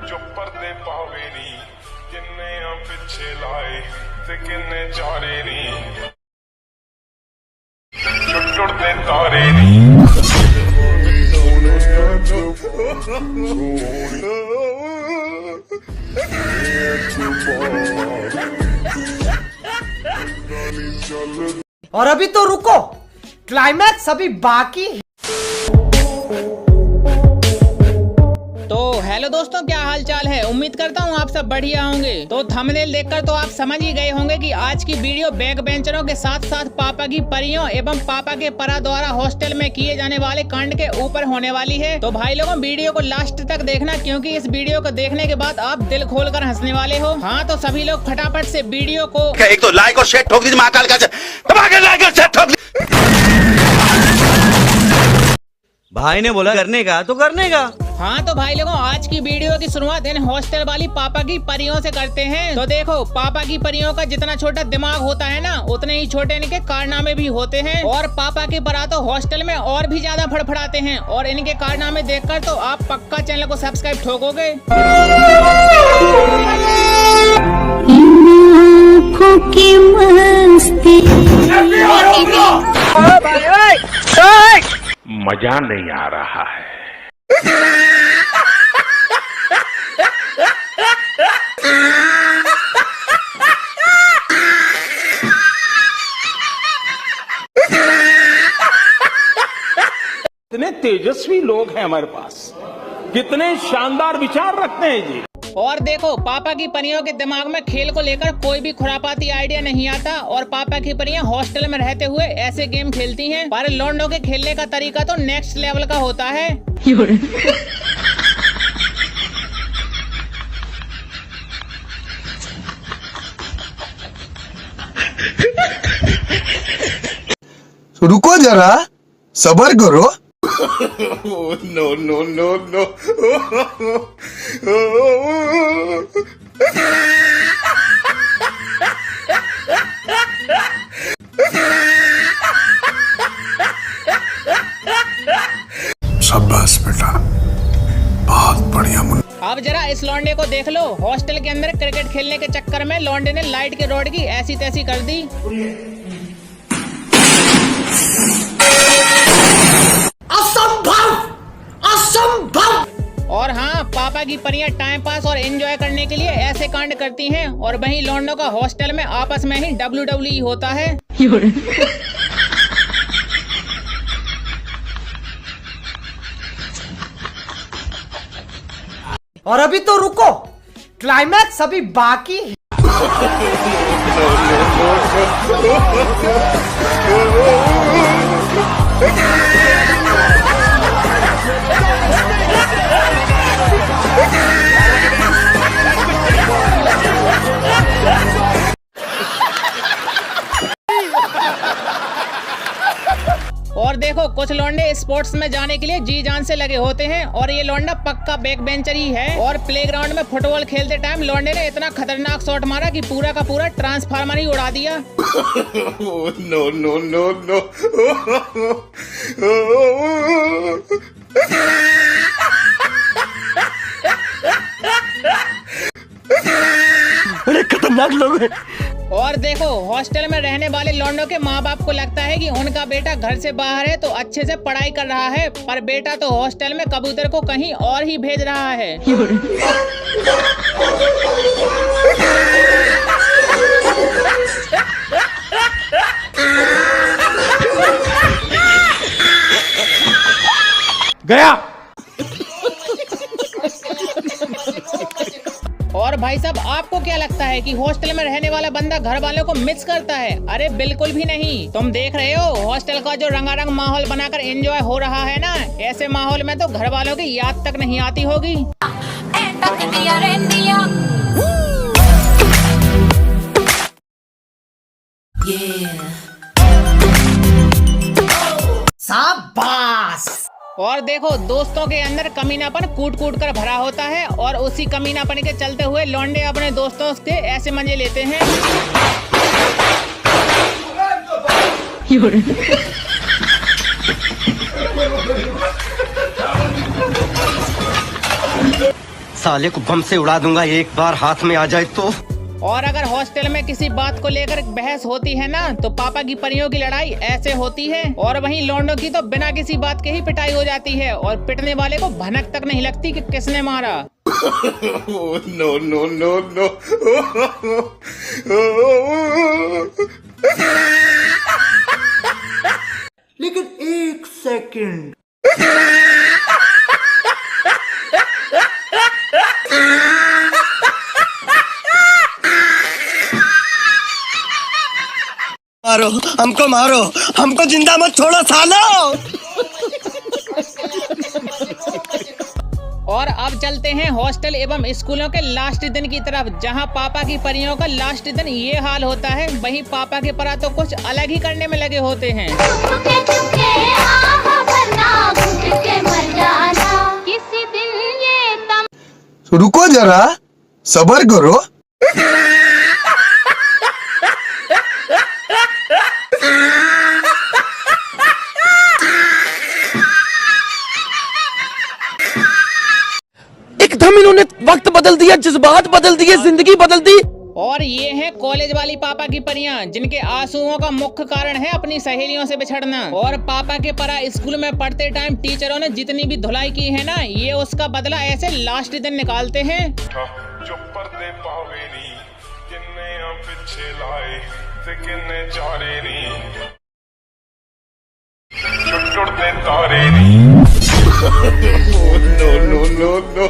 जो पर्दे पावे नी किन्ने पिछे लाए ते किन्ने चारे नी जो टुटदे तारे नी और अभी तो रुको, क्लाइमैक्स अभी बाकी है। तो हेलो दोस्तों, क्या हाल चाल है। उम्मीद करता हूँ आप सब बढ़िया होंगे। तो थंबनेल देखकर तो आप समझ ही गए होंगे कि आज की वीडियो बैक बेंचरों के साथ साथ पापा की परियों एवं पापा के परा द्वारा हॉस्टल में किए जाने वाले कांड के ऊपर होने वाली है। तो भाई लोगों, वीडियो को लास्ट तक देखना, क्योंकि इस वीडियो को देखने के बाद आप दिल खोल कर हंसने वाले हो। हाँ, तो सभी लोग फटाफट से वीडियो को एक तो लाइक और शेयर ठोक दीजिए, महाकाल का लाइक और शेयर ठोक। भाई ने बोला करने का तो करने का। हाँ, तो भाई लोगों, आज की वीडियो की शुरुआत इन हॉस्टल वाली पापा की परियों से करते हैं। तो देखो, पापा की परियों का जितना छोटा दिमाग होता है ना, उतने ही छोटे इनके कारनामे भी होते हैं। और पापा के परा तो हॉस्टल में और भी ज्यादा फड़फड़ाते हैं। और इनके कारनामे देखकर तो आप पक्का चैनल को सब्सक्राइब ठोकोगे। मजा नहीं आ रहा है। कितने तेजस्वी लोग हैं हमारे पास, कितने शानदार विचार रखते हैं जी। और देखो, पापा की परियों के दिमाग में खेल को लेकर कोई भी खुरापाती आइडिया नहीं आता। और पापा की परियां हॉस्टल में रहते हुए ऐसे गेम खेलती हैं, पर लौंडों के खेलने का तरीका तो नेक्स्ट लेवल का होता है। रुको जरा, सबर करो। No no no no. शाबाश बेटा, बहुत बढ़िया मुन्ना। अब जरा इस लौंडे को देख लो। हॉस्टल के अंदर क्रिकेट खेलने के चक्कर में लौंडे ने लाइट के रॉड की ऐसी तैसी कर दी। और हाँ, पापा की परियां टाइम पास और एंजॉय करने के लिए ऐसे कांड करती हैं। और वहीं लौंडों का हॉस्टल में आपस में ही WWE होता है। और अभी तो रुको, क्लाइमैक्स अभी बाकी है। और देखो, कुछ लौंडे स्पोर्ट्स में जाने के लिए जी जान से लगे होते हैं। और ये लौंडा पक्का बैक बेंचर ही है। और प्लेग्राउंड में फुटबॉल खेलते टाइम लौंडे ने इतना खतरनाक शॉट मारा कि पूरा का पूरा ट्रांसफार्मर ही उड़ा दिया। No no no no. बड़े खतरनाक लोग हैं। और देखो, हॉस्टल में रहने वाले लौंडों के माँ बाप को लगता है कि उनका बेटा घर से बाहर है तो अच्छे से पढ़ाई कर रहा है, पर बेटा तो हॉस्टल में कबूतर को कहीं और ही भेज रहा है। गया। और भाई साहब, आपको क्या लगता है कि हॉस्टल में रहने वाला बंदा घर वालों को मिस करता है? अरे बिल्कुल भी नहीं। तुम देख रहे हो हॉस्टल का जो रंगारंग माहौल बनाकर एंजॉय हो रहा है ना, ऐसे माहौल में तो घर वालों की याद तक नहीं आती होगी। शाबाश। और देखो, दोस्तों के अंदर कमीनापन कूट कूट कर भरा होता है। और उसी कमीनापन के चलते हुए लौंडे अपने दोस्तों के ऐसे मजे लेते हैं। साले को बम से उड़ा दूंगा एक बार हाथ में आ जाए तो। और अगर हॉस्टल में किसी बात को लेकर बहस होती है ना तो पापा की परियों की लड़ाई ऐसे होती है। और वहीं लौंडों की तो बिना किसी बात के ही पिटाई हो जाती है और पिटने वाले को भनक तक नहीं लगती कि किसने मारा। No no no no. लेकिन एक सेकंड, मारो मारो, हमको जिंदा मत छोड़ो सालो। और अब चलते हैं हॉस्टल एवं स्कूलों के लास्ट दिन की तरफ, जहां पापा की परियों का लास्ट दिन ये हाल होता है, वहीं पापा के परा तो कुछ अलग ही करने में लगे होते हैं। रुको जरा, सब्र करो। एकदम इन्होंने वक्त बदल दिया, जज्बात बदल दिए, जिंदगी बदल दी। और ये है कॉलेज वाली पापा की परियां, जिनके आंसुओं का मुख्य कारण है अपनी सहेलियों से बिछड़ना। और पापा के परा स्कूल में पढ़ते टाइम टीचरों ने जितनी भी धुलाई की है ना, ये उसका बदला ऐसे लास्ट दिन निकालते हैं। जो पर्दे पावे नी किन्ने आ पिछे लाए ते किन्ने चारे नी, जो टुटदे तारे नी। No no no no.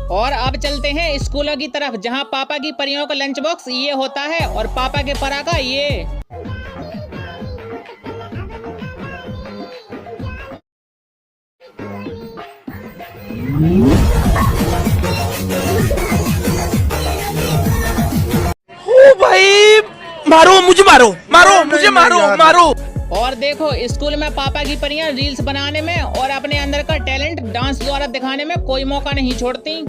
और अब चलते हैं स्कूलों की तरफ, जहां पापा की परियों का लंच बॉक्स ये होता है और पापा के परा का ये। ओ भाई, मारो मुझे, मारो मारो मुझे, मारो मारो। और देखो स्कूल में पापा की परियां रील्स बनाने में और अपने अंदर का टैलेंट डांस द्वारा दिखाने में कोई मौका नहीं छोड़ती।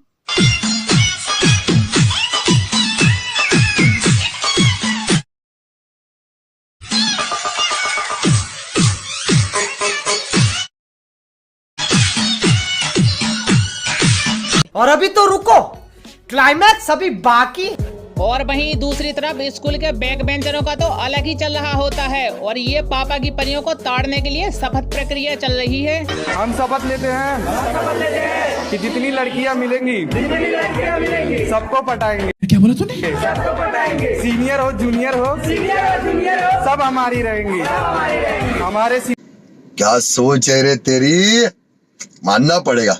और अभी तो रुको, क्लाइमैक्स अभी बाकी। और वहीं दूसरी तरफ स्कूल के बैक बेंचरों का तो अलग ही चल रहा होता है और ये पापा की परियों को ताड़ने के लिए शपथ प्रक्रिया चल रही है। हम शपथ लेते हैं कि जितनी लड़कियां मिलेंगी सबको पटाएंगे। क्या बोला तूने? सबको पटाएंगे, सीनियर हो जूनियर हो सब हमारी रहेंगी, हमारे। क्या सोच है रे तेरी, मानना पड़ेगा।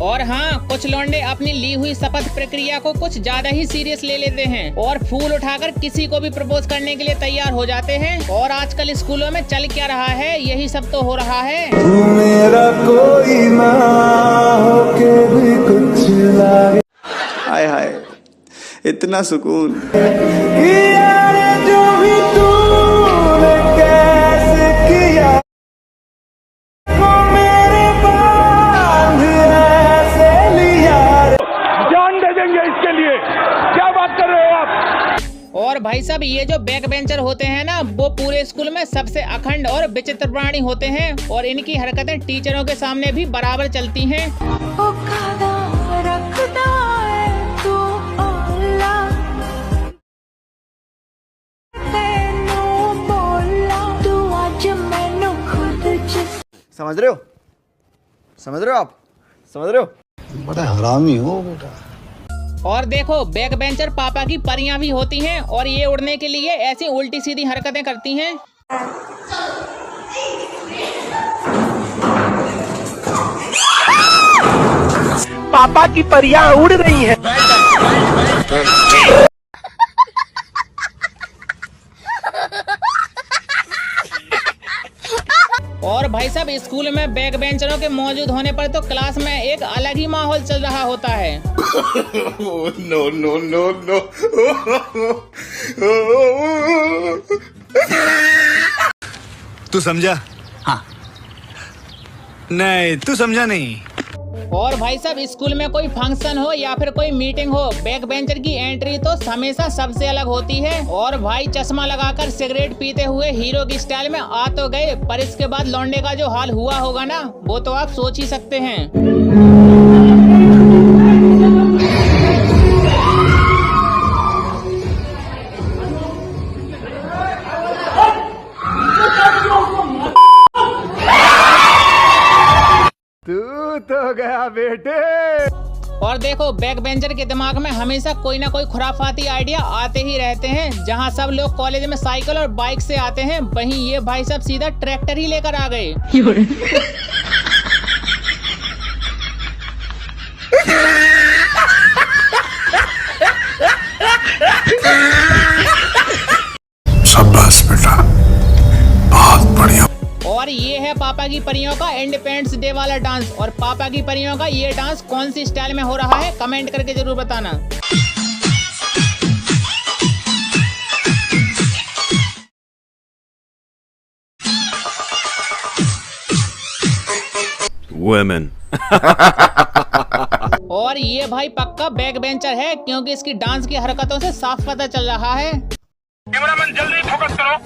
और हाँ, कुछ लौंडे अपनी ली हुई शपथ प्रक्रिया को कुछ ज्यादा ही सीरियस ले लेते हैं और फूल उठाकर किसी को भी प्रपोज करने के लिए तैयार हो जाते हैं। और आजकल स्कूलों में चल क्या रहा है, यही सब तो हो रहा है। मेरा कोई ना होके भी कुछ लागे। हाय हाय, इतना सुकून। जो भी तूने कैसे किया इसके लिए, क्या बात कर रहे हो आप? और भाई साहब, ये जो बैक बेंचर होते हैं ना, वो पूरे स्कूल में सबसे अखंड और विचित्र प्राणी होते हैं और इनकी हरकतें टीचरों के सामने भी बराबर चलती हैं। समझ रहे हो, समझ रहे हो आप, समझ रहे हो? बड़ा हरामी हो बेटा। और देखो, बैक बेंचर पापा की परियां भी होती हैं और ये उड़ने के लिए ऐसी उल्टी सीधी हरकतें करती हैं। पापा की परियां उड़ रही हैं। और भाई साहब, स्कूल में बैक बेंचरों के मौजूद होने पर तो क्लास में एक अलग ही माहौल चल रहा होता है। No no no no. तू समझा? हाँ। नहीं, तू समझा नहीं। और भाई साहब स्कूल में कोई फंक्शन हो या फिर कोई मीटिंग हो, बैक बेंचर की एंट्री तो हमेशा सबसे अलग होती है। और भाई चश्मा लगाकर सिगरेट पीते हुए हीरो की स्टाइल में आ तो गए, पर इसके बाद लौंडे का जो हाल हुआ होगा ना, वो तो आप सोच ही सकते हैं। तू तो गया बेटे। और देखो बैक बेंचर के दिमाग में हमेशा कोई ना कोई खुराफाती आइडिया आते ही रहते हैं। जहां सब लोग कॉलेज में साइकिल और बाइक से आते हैं, वहीं ये भाई साहब सीधा ट्रैक्टर ही लेकर आ गए। शाबाश बेटा, बहुत बढ़िया। और ये है पापा की परियों का इंडिपेंडेंस डे वाला डांस। और पापा की परियों का ये डांस कौन सी स्टाइल में हो रहा है, कमेंट करके जरूर बताना। Women. और ये भाई पक्का बैक बेंचर है, क्योंकि इसकी डांस की हरकतों से साफ पता चल रहा है। कैमरामैन जल्दी फोकस करो।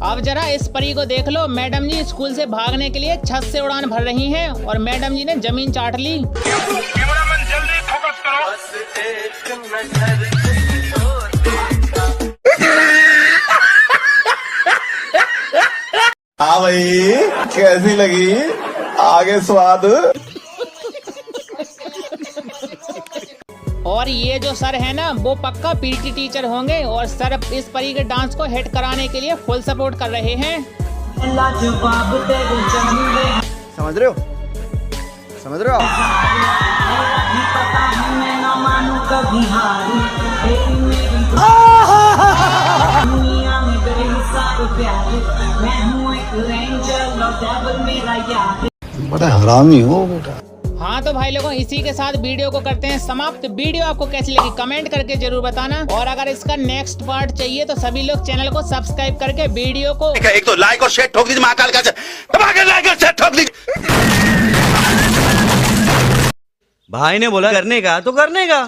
अब जरा इस परी को देख लो। मैडम जी स्कूल से भागने के लिए छत से उड़ान भर रही हैं और मैडम जी ने जमीन चाट ली। कैमरामैन जल्दी फोकस करो। हाँ भाई, कैसी लगी आगे स्वाद? और ये जो सर है ना, वो पक्का पीटी टीचर होंगे और सर इस परी के डांस को हिट कराने के लिए फुल सपोर्ट कर रहे हैं। समझ रहे हो? समझ रहे हो बड़ा हरामी हो बेटा। हाँ तो भाई लोगों, इसी के साथ वीडियो को करते हैं समाप्त। वीडियो आपको कैसी लगी कमेंट करके जरूर बताना। और अगर इसका नेक्स्ट पार्ट चाहिए तो सभी लोग चैनल को सब्सक्राइब करके वीडियो को एक तो लाइक और शेयर ठोक दीजिए महाकाल का, दबा के लाइक और शेयर ठोक दीजिए। भाई ने बोला करने का तो करने का।